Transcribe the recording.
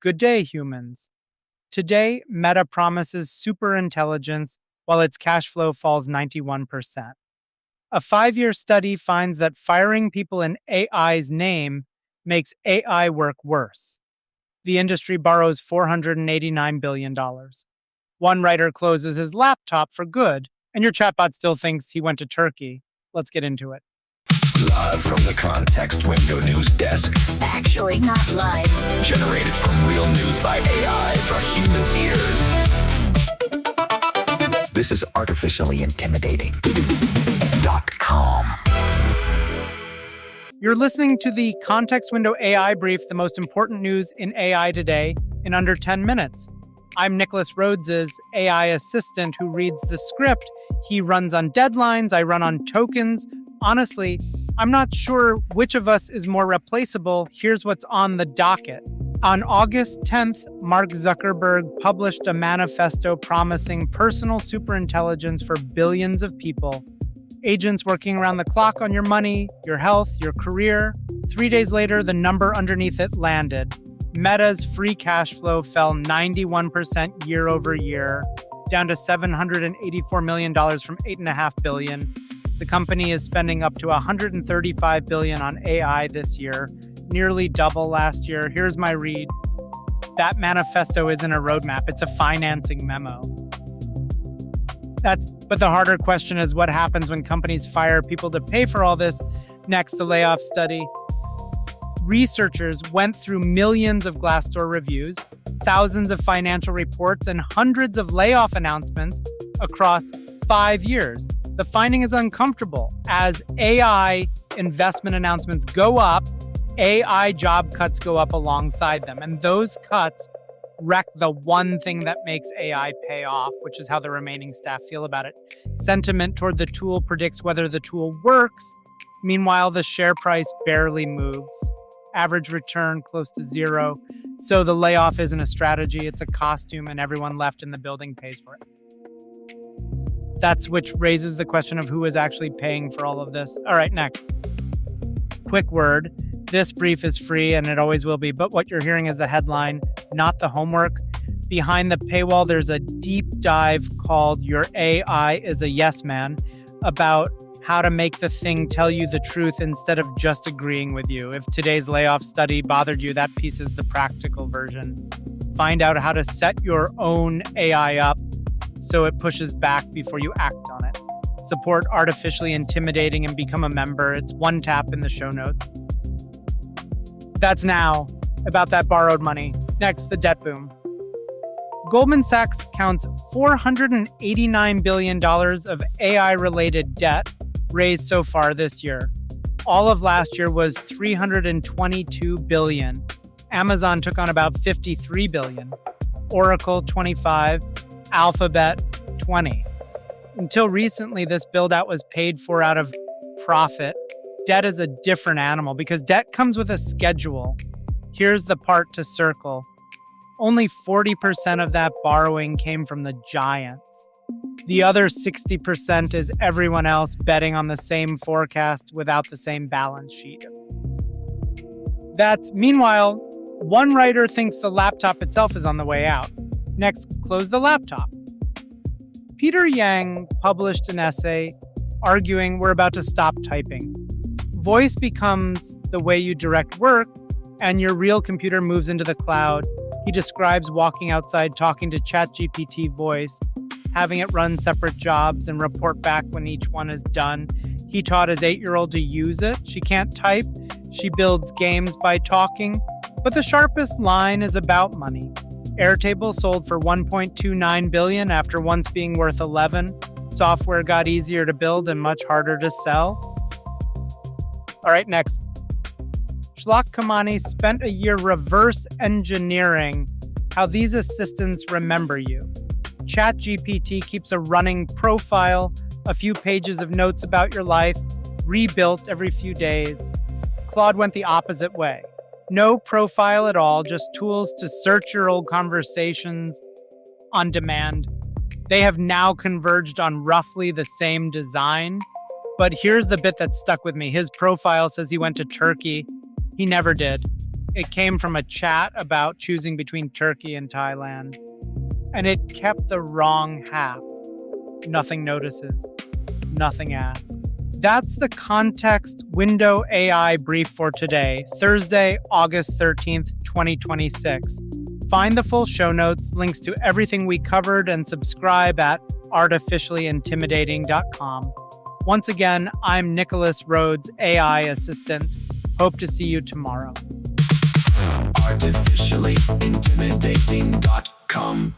Good day, humans. Today, Meta promises superintelligence while its cash flow falls 91%. A 5-year study finds that firing people in AI's name makes AI work worse. The industry borrows $489 billion. One writer closes his laptop for good, and your chatbot still thinks he went to Turkey. Let's get into it. Live from the Context Window News Desk. Actually, not live. Generated from real news by AI for humans' ears. This is artificially intimidating.com. You're listening to the Context Window AI Brief, the most important news in AI today, in under 10 minutes. I'm Nicholas Rhodes's AI assistant who reads the script. He runs on deadlines, I run on tokens. Honestly, I'm not sure which of us is more replaceable. Here's what's on the docket. On August 10th, Mark Zuckerberg published a manifesto promising personal superintelligence for billions of people. Agents working around the clock on your money, your health, your career. 3 days later, the number underneath it landed. Meta's free cash flow fell 91% year over year, down to $784 million from $8.5 billion. The company is spending up to $135 billion on AI this year, nearly double last year. Here's my read. That manifesto isn't a roadmap, it's a financing memo. But the harder question is what happens when companies fire people to pay for all this? Next, the layoff study. Researchers went through millions of Glassdoor reviews, thousands of financial reports, and hundreds of layoff announcements across 5 years. The finding is uncomfortable. As AI investment announcements go up, AI job cuts go up alongside them. And those cuts wreck the one thing that makes AI pay off, which is how the remaining staff feel about it. Sentiment toward the tool predicts whether the tool works. Meanwhile, the share price barely moves. Average return close to zero. So the layoff isn't a strategy, it's a costume, and everyone left in the building pays for it. That's which raises the question of who is actually paying for all of this. All right, next. Quick word. This brief is free and it always will be, but what you're hearing is the headline, not the homework. Behind the paywall, there's a deep dive called Your AI is a Yes Man about how to make the thing tell you the truth instead of just agreeing with you. If today's layoff study bothered you, that piece is the practical version. Find out how to set your own AI up so it pushes back before you act on it. Support artificially intimidating and become a member. It's one tap in the show notes. That's now about that borrowed money. Next, the debt boom. Goldman Sachs counts $489 billion of AI-related debt raised so far this year. All of last year was $322 billion. Amazon took on about $53 billion. Oracle, $25 billion. Alphabet, 20. Until recently, this build-out was paid for out of profit. Debt is a different animal because debt comes with a schedule. Here's the part to circle. Only 40% of that borrowing came from the giants. The other 60% is everyone else betting on the same forecast without the same balance sheet. Meanwhile, one writer thinks the laptop itself is on the way out. Next, close the laptop. Peter Yang published an essay arguing we're about to stop typing. Voice becomes the way you direct work, and your real computer moves into the cloud. He describes walking outside, talking to ChatGPT voice, having it run separate jobs and report back when each one is done. He taught his 8-year-old to use it. She can't type. She builds games by talking. But the sharpest line is about money. Airtable sold for $1.29 billion after once being worth $11. Software got easier to build and much harder to sell. All right, next. Shlok Kamani spent a year reverse engineering how these assistants remember you. ChatGPT keeps a running profile, a few pages of notes about your life, rebuilt every few days. Claude went the opposite way. No profile at all, just tools to search your old conversations on demand. They have now converged on roughly the same design. But here's the bit that stuck with me. His profile says he went to Turkey. He never did. It came from a chat about choosing between Turkey and Thailand. And it kept the wrong half. Nothing notices. Nothing asks. That's the Context Window AI brief for today, Thursday, August 13th, 2026. Find the full show notes, links to everything we covered, and subscribe at artificiallyintimidating.com. Once again, I'm Nicholas Rhodes, AI assistant. Hope to see you tomorrow. artificiallyintimidating.com